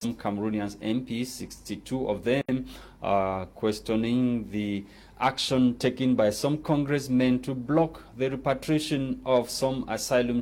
some Cameroonians MPs, 62 of them, questioning the action taken by some congressmen to block the repatriation of some asylum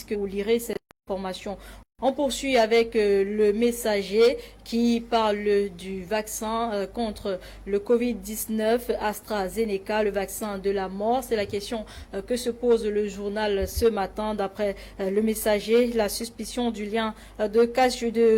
que vous lirez cette information. On poursuit avec le messager qui parle du vaccin contre le Covid-19 AstraZeneca, le vaccin de la mort. C'est la question que se pose le journal ce matin. D'après le messager, la suspicion du lien de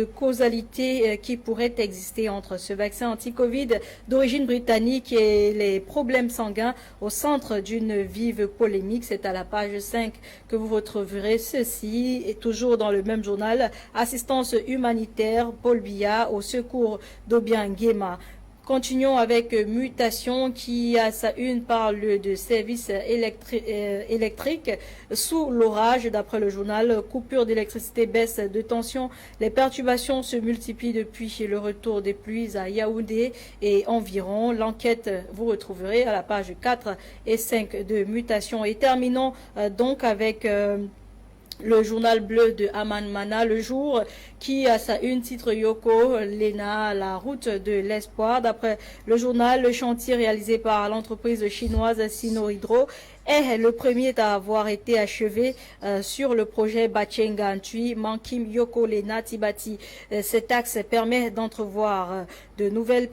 causalité qui pourrait exister entre ce vaccin anti-Covid d'origine britannique et les problèmes sanguins au centre d'une vive polémique. C'est à la page 5 que vous retrouverez ceci, et toujours dans le même journal. Assistance humanitaire, Paul Biya au secours d'Obiangema. Continuons avec Mutation qui, à sa une, parle de services électriques sous l'orage. D'après le journal, coupure d'électricité, baisse de tension. Les perturbations se multiplient depuis le retour des pluies à Yaoundé et environ. L'enquête, vous retrouverez à la page 4 et 5 de Mutation. Et terminons donc avec le journal bleu de Aman Mana, Le Jour, qui a sa une titre Yoko Lena, la route de l'espoir. D'après le journal, le chantier réalisé par l'entreprise chinoise Sino-Hydro est le premier à avoir été achevé sur le projet Bachenga-Antui, Mankim Yoko Lena Tibati. Cet axe permet d'entrevoir de nouvelles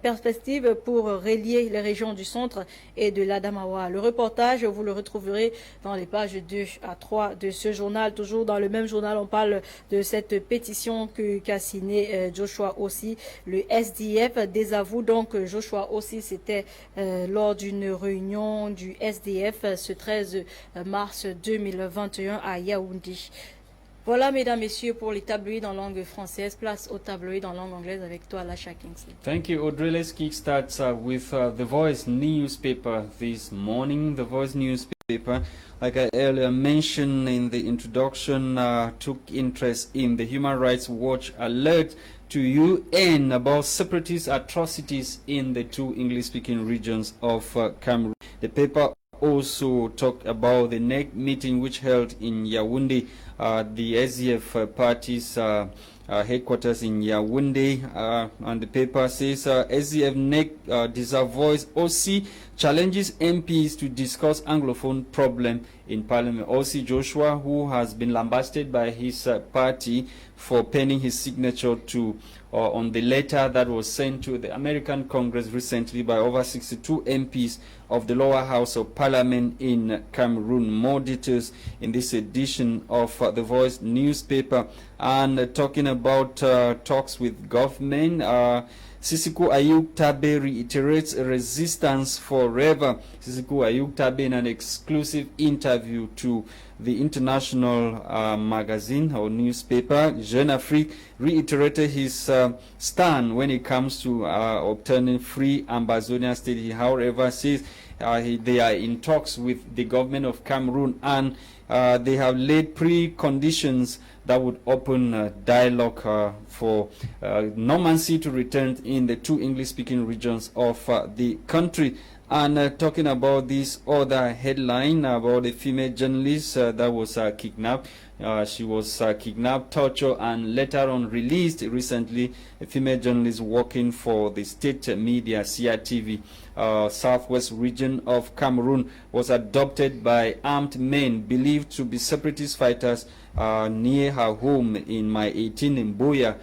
perspectives pour relier les régions du centre et de l'Adamawa. Le reportage, vous le retrouverez dans les pages 2 à 3 de ce journal. Toujours dans le même journal, on parle de cette pétition qu'a signée Joshua aussi. Le SDF désavoue donc Joshua aussi. C'était lors d'une réunion du SDF ce 13 mars 2021 à Yaoundé. Voilà, mesdames, messieurs, pour les tabloïds en langue française. Place aux tabloïds en langue anglaise avec toi, Lasha Kingsley. Thank you, Audrey. Let's kickstart with The Voice newspaper this morning. The Voice newspaper, like I earlier mentioned in the introduction, took interest in the Human Rights Watch alert to UN about separatist atrocities in the two English-speaking regions of Cameroon. The paper also talked about the NEC meeting which held in Yaoundé, the SDF party's headquarters in Yaoundé, and the paper says SDF NEC disavows OC challenges MPs to discuss Anglophone problem in Parliament. OC Joshua, who has been lambasted by his party for penning his signature to on the letter that was sent to the American Congress recently by over 62 MPs of the lower house of Parliament in Cameroon. More details in this edition of The Voice newspaper. And talking about talks with government, Sisiku Ayuk Tabe reiterates resistance forever. Sisiku Ayuk Tabe, in an exclusive interview to the international magazine or newspaper, Jeune Afrique, reiterated his stand when it comes to obtaining free Ambazonian state. He, however, says they are in talks with the government of Cameroon, and they have laid preconditions that would open dialogue for normalcy to return in the two English-speaking regions of the country. And talking about this other headline about a female journalist that was kidnapped, She was kidnapped, tortured, and later on released recently. A female journalist working for the state media CRTV, southwest region of Cameroon, was abducted by armed men believed to be separatist fighters near her home in Mile 18 in Buea.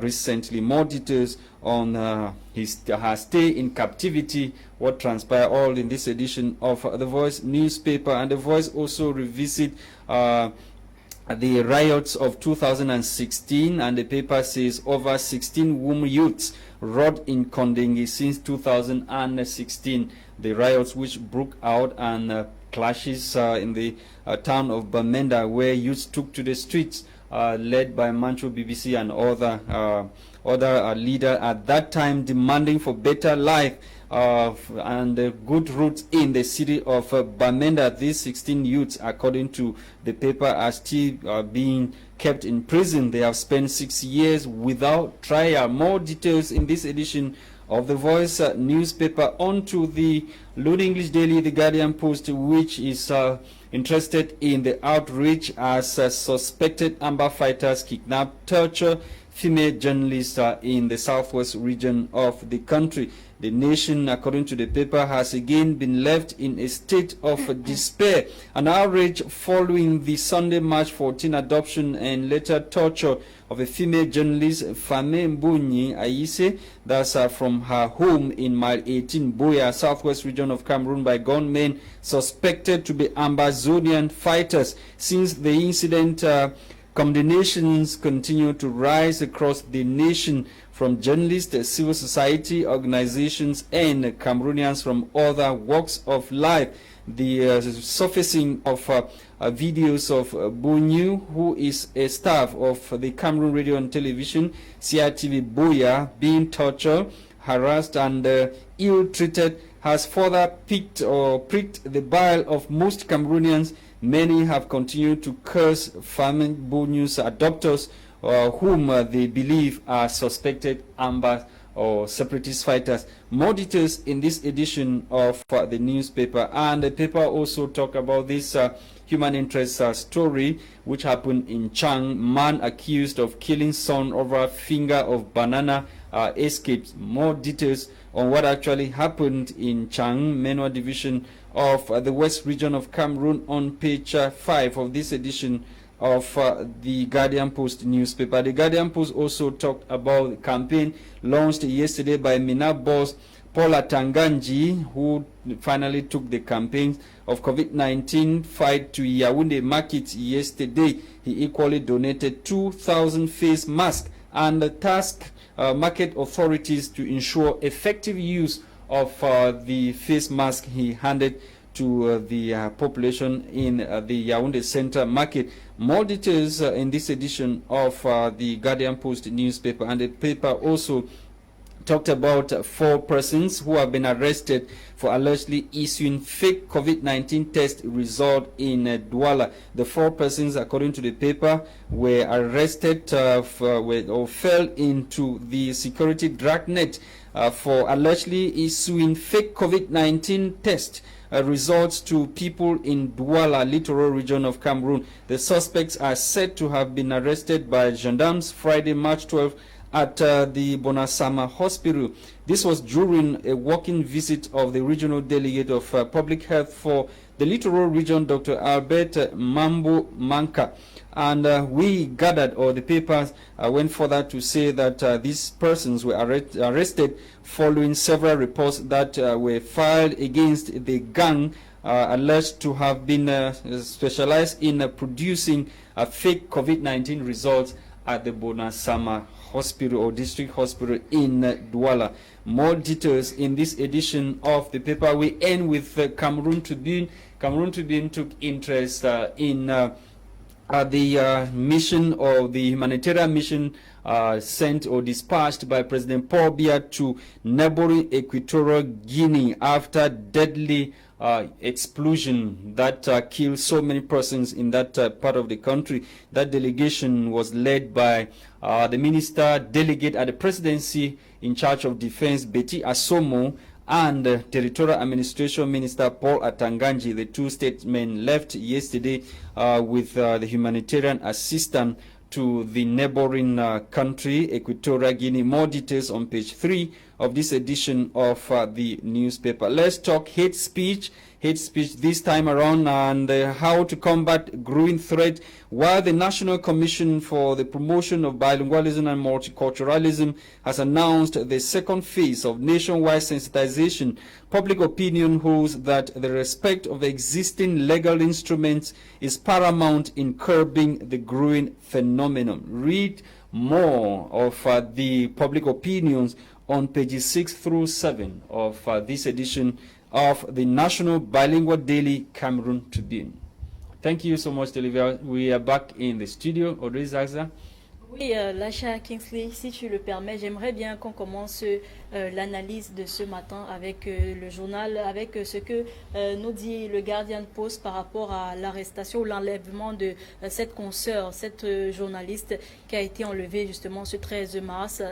Recently, more details on her stay in captivity, what transpired, all in this edition of The Voice newspaper. And The Voice also revisit the riots of 2016, and the paper says over 16 women youths rot in Kondengi since 2016. The riots which broke out and clashes in the town of Bamenda, where youths took to the streets, led by Mancho BBC and other leader at that time, demanding for better life and good routes in the city of Bamenda. These 16 youths, according to the paper, are still being kept in prison. They have spent 6 years without trial. More details in this edition of The Voice newspaper. On to the Lone English Daily, The Guardian Post, which is interested in the outreach as suspected Amber fighters kidnap, torture female journalists in the southwest region of the country. The nation, according to the paper, has again been left in a state of despair. An outrage following the Sunday March 14 adoption and later torture of a female journalist, Fame Mbunyi Aise, that's from her home in Mile 18, Buea, southwest region of Cameroon, by gunmen suspected to be Ambazonian fighters. Since the incident, condemnations continue to rise across the nation from journalists, civil society organizations, and Cameroonians from other walks of life. The surfacing of videos of Bunyu, who is a staff of the Cameroon Radio and Television, CRTV Buea, being tortured, harassed, and ill-treated, has further pricked the bile of most Cameroonians. Many have continued to curse Fame Bunyu's adopters, whom they believe are suspected Amber or separatist fighters. More details in this edition of the newspaper. And the paper also talk about this human interest story which happened in Chang. Man accused of killing son over finger of banana escaped. More details on what actually happened in Chang, Menua division of the West region of Cameroon, on page 5 of this edition of the Guardian Post newspaper. The Guardian Post also talked about the campaign launched yesterday by Mina boss Paula Tanganji, who finally took the campaign of COVID-19 fight to Yaoundé market yesterday. He equally donated 2,000 face masks and tasked market authorities to ensure effective use of the face mask he handed to the population in the Yaoundé Center market. More details in this edition of the Guardian Post newspaper. And the paper also talked about 4 persons who have been arrested for allegedly issuing fake COVID-19 test result in Douala. The 4 persons, according to the paper, were arrested or fell into the security dragnet for allegedly issuing fake COVID-19 test results to people in Douala, littoral region of Cameroon. The suspects are said to have been arrested by gendarmes Friday, March 12, at the Bonasama Hospital. This was during a walking visit of the regional delegate of public health for the littoral region, Dr. Albert Mambo Manka. And we gathered, or the papers went further to say that these persons were arrested following several reports that were filed against the gang alleged to have been specialized in producing fake COVID-19 results at the Bonasama Hospital or District Hospital in Douala. More details in this edition of the paper. We end with Cameroon Tribune. Cameroon Tribune took interest in the mission, or the humanitarian mission sent or dispatched by President Paul Biya to neighboring Equatorial Guinea after deadly explosion that killed so many persons in that part of the country. That delegation was led by the minister delegate at the presidency in charge of defense, Betty Asomo, and Territorial Administration Minister Paul Atanganji. The two statesmen left yesterday with the humanitarian assistance to the neighboring country, Equatorial Guinea. More details on page 3 of this edition of the newspaper. Let's talk hate speech this time around, and how to combat growing threat. While the National Commission for the Promotion of Bilingualism and Multiculturalism has announced the second phase of nationwide sensitization, public opinion holds that the respect of existing legal instruments is paramount in curbing the growing phenomenon. Read more of the public opinions on pages 6 through 7 of this edition of the National Bilingual Daily Cameroon Tribune. Thank you so much, Olivia. We are back in the studio. Audrey Zaza. Oui, Lacha Kingsley, si tu le permets, j'aimerais bien qu'on commence l'analyse de ce matin avec le journal, avec ce que nous dit le Guardian Post par rapport à l'arrestation ou l'enlèvement de cette consoeur, cette journaliste qui a été enlevée justement ce 13 mars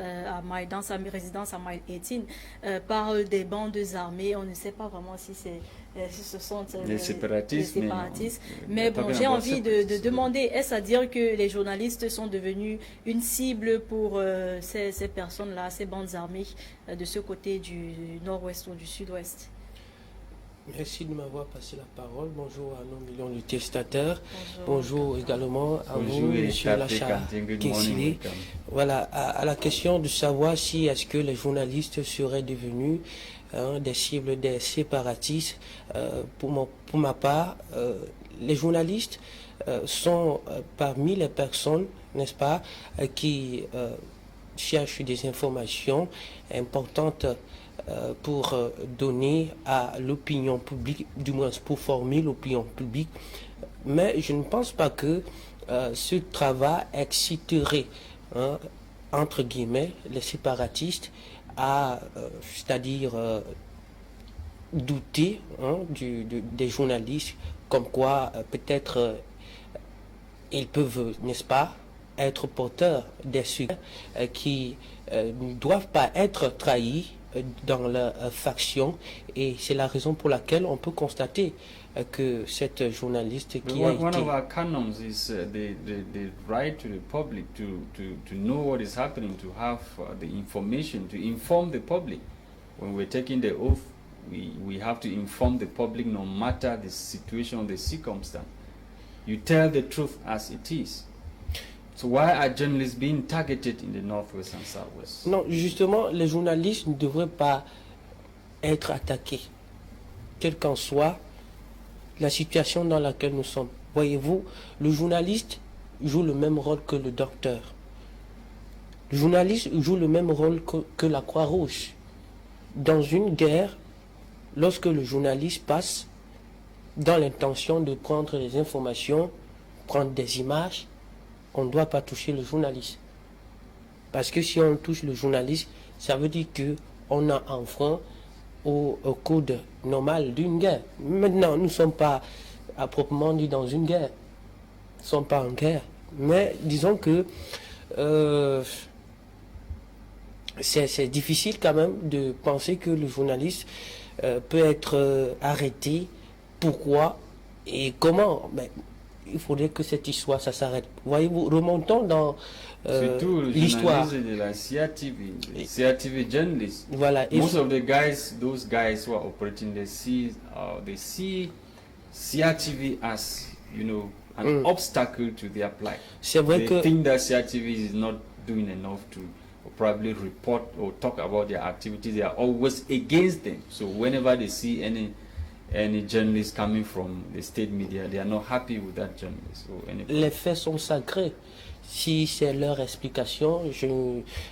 dans sa résidence à Mile 18 par des bandes armées. On ne sait pas vraiment si ce sont les séparatistes. Mais bon, j'ai envie de demander, est-ce à dire que les journalistes sont devenus une cible pour ces personnes-là, ces bandes armées de ce côté du nord-ouest ou du sud-ouest? Merci de m'avoir passé la parole. Bonjour à nos millions de téléspectateurs. Bonjour également à vous, monsieur Lacha Kingsley. Voilà, à la question de savoir si est-ce que les journalistes seraient devenus des cibles des séparatistes. Pour ma part, les journalistes sont parmi les personnes, n'est-ce pas, qui cherchent des informations importantes pour donner à l'opinion publique, du moins pour former l'opinion publique. Mais je ne pense pas que ce travail exciterait, entre guillemets, les séparatistes à, c'est-à-dire douter des journalistes, comme quoi peut-être ils peuvent, n'est-ce pas, être porteurs des sujets qui ne doivent pas être trahis dans la faction, et c'est la raison pour laquelle on peut constater que cette journaliste qui a été... One of our canons is the right to the public to know what is happening, to have the information, to inform the public. When we're taking the oath, we have to inform the public no matter the situation or the circumstance. You tell the truth as it is. So why are journalists being targeted in the Northwest and Southwest? Non, justement, les journalistes ne devraient pas être attaqués, quelle qu'en soit la situation dans laquelle nous sommes. Voyez-vous, le journaliste joue le même rôle que le docteur. Le journaliste joue le même rôle que la Croix-Rouge. Dans une guerre, lorsque le journaliste passe dans l'intention de prendre des informations, prendre des images, on ne doit pas toucher le journaliste. Parce que si on touche le journaliste, ça veut dire qu'on a enfreint au code normal d'une guerre. Maintenant, nous ne sommes pas à proprement dit dans une guerre. Nous ne sommes pas en guerre. Mais disons que c'est difficile quand même de penser que le journaliste peut être arrêté. Pourquoi et comment? Mais il faudrait que cette histoire, ça s'arrête. Voyez-vous, remontons dans l'histoire. de la CRTV, CRTV journalists. Voilà. Most of the guys, those guys who are operating, they see CRTV as, you know, an obstacle to their plight. C'est vrai they think that CRTV is not doing enough to probably report or talk about their activities. They are always against them. So whenever they see any journalist coming from the state media, they are not happy with that journalist. Les faits sont sacrés. Si c'est leur explication, je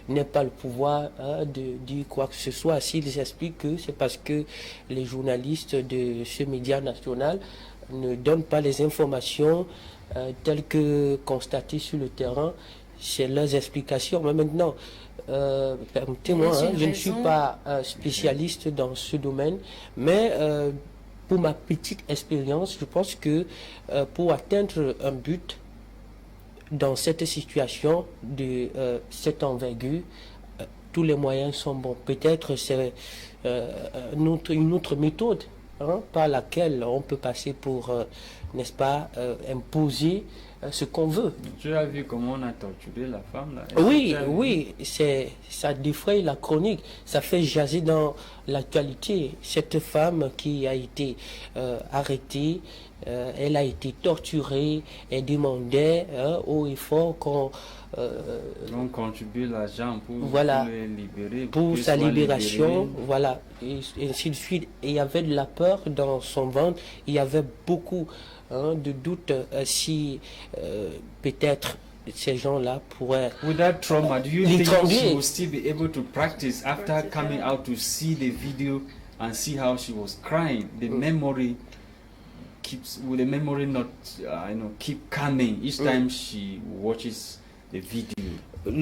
n'ai pas le pouvoir de dire quoi que ce soit. S'ils expliquent que c'est parce que les journalistes de ce média national ne donnent pas les informations telles que constatées sur le terrain, c'est leurs explications. Mais maintenant, permettez-moi, je ne suis pas spécialiste dans ce domaine, mais pour ma petite expérience, je pense que pour atteindre un but dans cette situation de cette envergure, tous les moyens sont bons. Peut-être c'est une autre méthode par laquelle on peut passer pour, n'est-ce pas, imposer ce qu'on veut. Tu as vu comment on a torturé la femme là? Oui, ça défraye la chronique, ça fait jaser dans l'actualité. Cette femme qui a été arrêtée, elle a été torturée, elle demandait haut et fort qu'on on contribue l'argent pour les libérer, pour sa libération, voilà, et ainsi de suite. Et il y avait de la peur dans son ventre, il y avait beaucoup de doutes si peut-être ces gens-là pourraient. With that trauma, do you think she will still be able to practice after coming out to see the video and see how she was crying? The memory keeps, will the memory not, keep coming each time she watches the video?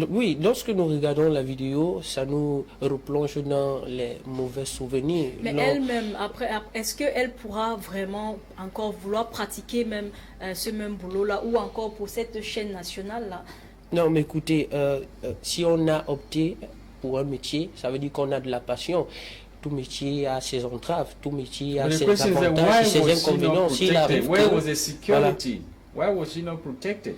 Oui, lorsque nous regardons la vidéo, ça nous replonge dans les mauvais souvenirs. Mais elle-même, après, est-ce qu'elle pourra vraiment encore vouloir pratiquer même ce même boulot-là ou encore pour cette chaîne nationale-là? Non, mais écoutez, si on a opté pour un métier, ça veut dire qu'on a de la passion. Tout métier a ses entraves, tout métier a ses avantages et ses inconvénients. Where was the security? Why was she not protected?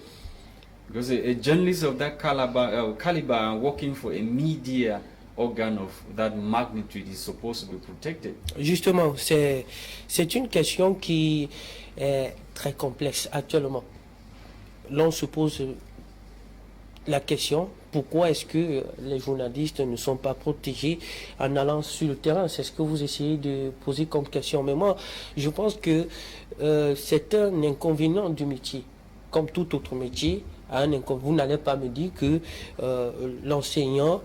Because a journalist of that caliber working for a media organ of that magnitude is supposed to be protected. Justement, c'est une question qui est très complexe actuellement. L'on se pose la question, pourquoi est-ce que les journalistes ne sont pas protégés en allant sur le terrain? C'est ce que vous essayez de poser comme question. Mais moi, je pense que c'est un inconvénient du métier. Comme tout autre métier, vous n'allez pas me dire que l'enseignant,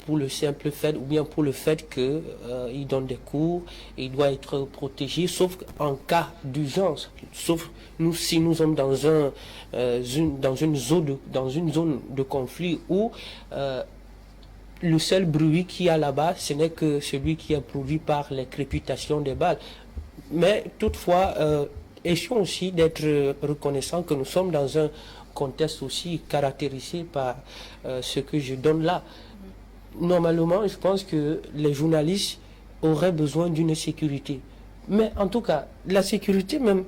pour le simple fait, ou bien pour le fait qu'il donne des cours, il doit être protégé, sauf en cas d'urgence. Sauf si nous sommes dans une zone de conflit où le seul bruit qu'il y a là-bas, ce n'est que celui qui est produit par les crépitations des balles. Mais toutefois, essayons aussi d'être reconnaissants que nous sommes dans un contexte aussi caractérisé par ce que je donne là. Normalement, je pense que les journalistes auraient besoin d'une sécurité. Mais en tout cas, la sécurité même,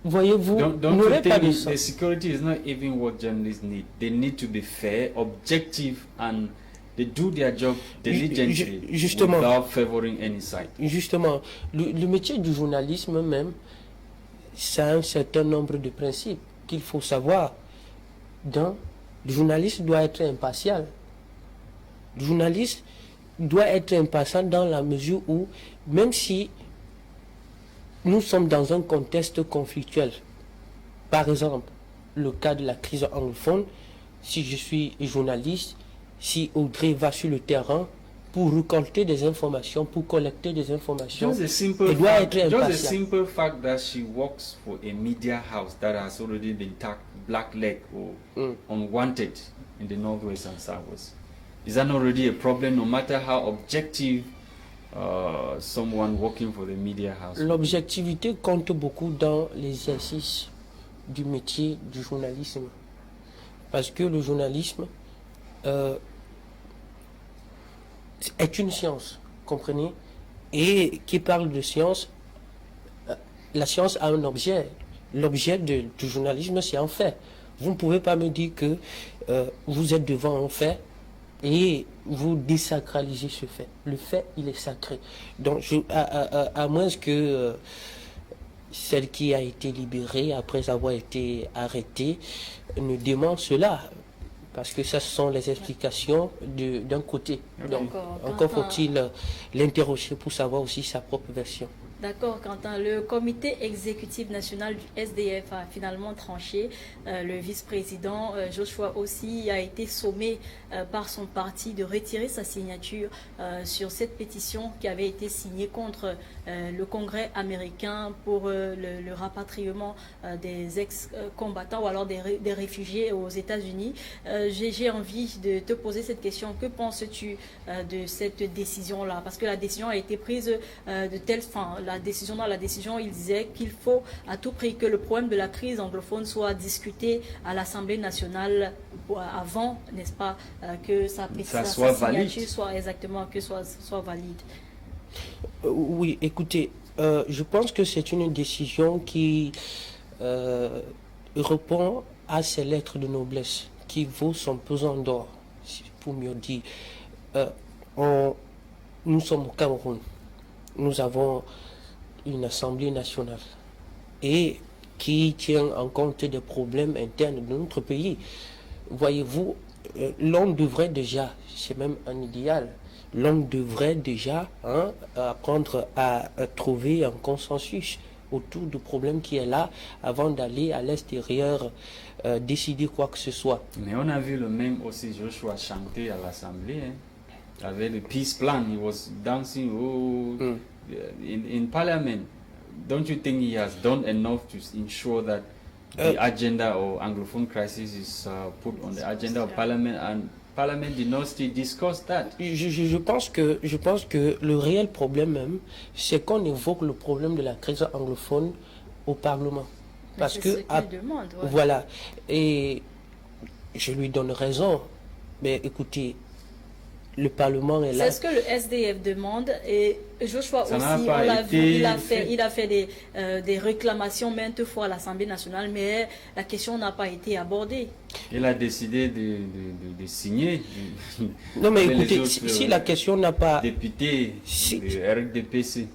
voyez-vous, n'aurait pas de sens. The security is not even what journalists need. They need to be fair, objective, and they do their job diligently without favoring any side. Justement, le métier du journalisme même, ça a un certain nombre de principes qu'il faut savoir. Le journaliste doit être impartial. Le journaliste doit être impartial dans la mesure où, même si nous sommes dans un contexte conflictuel, par exemple, le cas de la crise anglophone, si je suis journaliste, si Audrey va sur le terrain pour récolter des informations, pour collecter des informations, elle doit être impartial. Just a simple fact that she works for a media house that has already been tagged blackleg or unwanted in the Northwest and Southwest. Is that already a problem, no matter how objective someone working for the media house? L'objectivité compte beaucoup dans l'exercice du métier du journalisme. Parce que le journalisme est une science, comprenez? Et qui parle de science, la science a un objet. L'objet du journalisme, c'est un fait. Vous ne pouvez pas me dire que vous êtes devant un fait et vous désacralisez ce fait. Le fait, il est sacré. Donc, à moins que celle qui a été libérée après avoir été arrêtée ne demande cela. Parce que ça, ce sont les explications d'un côté. Donc, encore faut-il l'interroger pour savoir aussi sa propre version. D'accord, Quentin. Le comité exécutif national du SDF a finalement tranché. Le vice-président Joshua aussi a été sommé par son parti de retirer sa signature sur cette pétition qui avait été signée contre le Congrès américain pour le rapatriement des ex-combattants ou alors des réfugiés aux États-Unis. J'ai envie de te poser cette question. Que penses-tu de cette décision-là? Parce que la décision a été prise de telle fin. la décision. Dans la décision, il disait qu'il faut à tout prix que le problème de la crise anglophone soit discuté à l'Assemblée nationale avant, n'est-ce pas, que sa soit valide. Soit valide. Oui, écoutez, je pense que c'est une décision qui répond à ces lettres de noblesse, qui vaut son pesant d'or, pour mieux dire. Nous sommes au Cameroun. Nous avons une Assemblée nationale et qui tient en compte des problèmes internes de notre pays. Voyez-vous, l'homme devrait déjà, c'est même un idéal, l'homme devrait déjà apprendre à trouver un consensus autour du problème qui est là avant d'aller à l'extérieur décider quoi que ce soit. Mais on a vu le même aussi Joshua chanter à l'Assemblée, avec le peace plan. He was dancing in Parliament. Don't you think he has done enough to ensure that the agenda of Anglophone crisis is put on the agenda of Parliament, and Parliament did not still discuss that? Je pense que le réel problème même, c'est qu'on évoque le problème de la crise anglophone au Parlement. Parce que demande, ouais. Voilà, et je lui donne raison, mais écoutez, le Parlement est là. C'est ce que le SDF demande, et Joshua aussi, on l'a vu, il a fait des réclamations maintes fois à l'Assemblée nationale, mais la question n'a pas été abordée. Il a décidé de signer. Non mais écoutez, si la question n'a pas... Député du RDPC.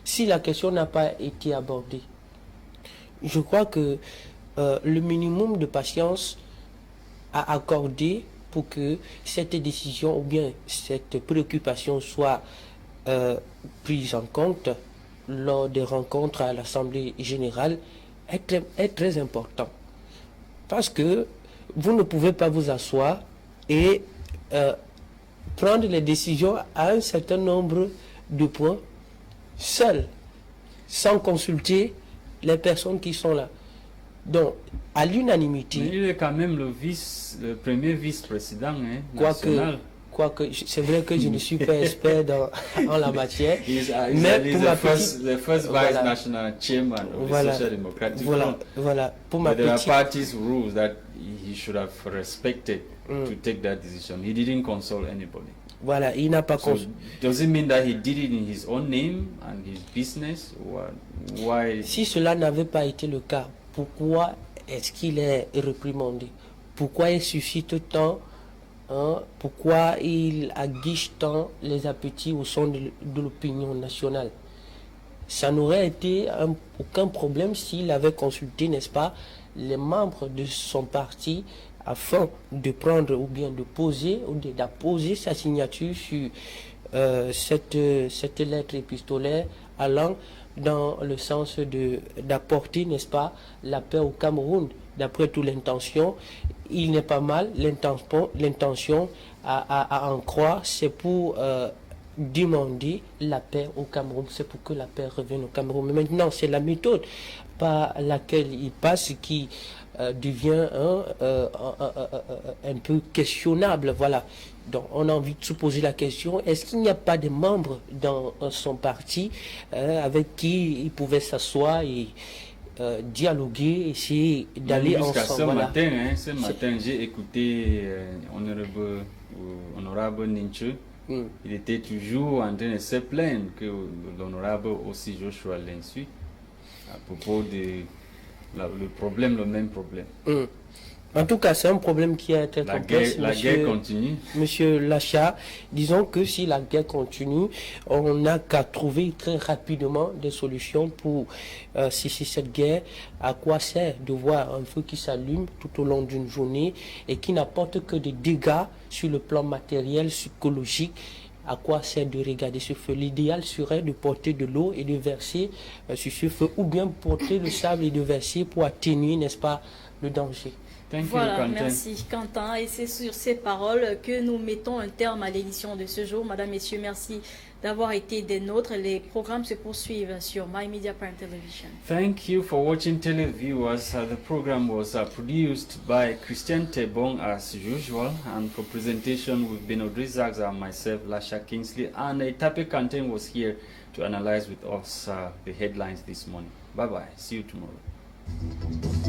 Si la question n'a pas été abordée, je crois que le minimum de patience à accorder pour que cette décision ou bien cette préoccupation soit prise en compte lors des rencontres à l'Assemblée générale est très important. Parce que vous ne pouvez pas vous asseoir et prendre les décisions à un certain nombre de points seul, sans consulter les personnes qui sont là. Donc, à l'unanimité... Mais il est quand même le premier vice-président national. Quoique, c'est vrai que je ne suis pas expert en la matière. Mais pour ma petite... the first vice national chairman of the Social Democratic Front. Voilà. Pour ma there are parties rules that he should have respected to take that decision. He didn't consult anybody. Voilà, il n'a pas consulté. Does it mean that he did it in his own name and his business? Why? Si cela n'avait pas été le cas, pourquoi est-ce qu'il est réprimandé? Pourquoi il suscite tant, pourquoi il aguiche tant les appétits au sein de l'opinion nationale? Ça n'aurait été aucun problème s'il avait consulté, n'est-ce pas, les membres de son parti afin de prendre ou bien de poser ou d'apposer sa signature sur cette lettre épistolaire allant dans le sens d'apporter, n'est-ce pas, la paix au Cameroun. D'après toute l'intention, il n'est pas mal, l'intention à en croire, c'est pour demander la paix au Cameroun, c'est pour que la paix revienne au Cameroun. Mais maintenant, c'est la méthode par laquelle il passe qui devient un peu questionnable, voilà. Donc on a envie de se poser la question, est-ce qu'il n'y a pas de membres dans son parti avec qui il pouvait s'asseoir et dialoguer, essayer d'aller ensemble? Ce matin, j'ai écouté honorable Ninche. Il était toujours en train de se plaindre que l'honorable aussi Joshua Lensu à propos de le même problème. En tout cas, c'est un problème qui est très complexe. La guerre continue. Monsieur Lacha, disons que si la guerre continue, on n'a qu'à trouver très rapidement des solutions pour cesser cette guerre. À quoi sert de voir un feu qui s'allume tout au long d'une journée et qui n'apporte que des dégâts sur le plan matériel, psychologique? À quoi sert de regarder ce feu? L'idéal serait de porter de l'eau et de verser sur ce feu, ou bien porter le sable et de verser pour atténuer, n'est-ce pas, le danger. Voilà, Quentin. merci Quentin. Et c'est sur ces paroles que nous mettons un terme à l'édition de ce jour. Madame, Messieurs, merci d'avoir été des nôtres. Les programmes se poursuivent sur My Media Prime Television. Thank you for watching, televiewers. The program was produced by Christian Tebong as usual, and for presentation we've been Audrey Zags and myself, Lasha Kingsley, and Tape Kanten was here to analyze with us the headlines this morning. Bye bye. See you tomorrow.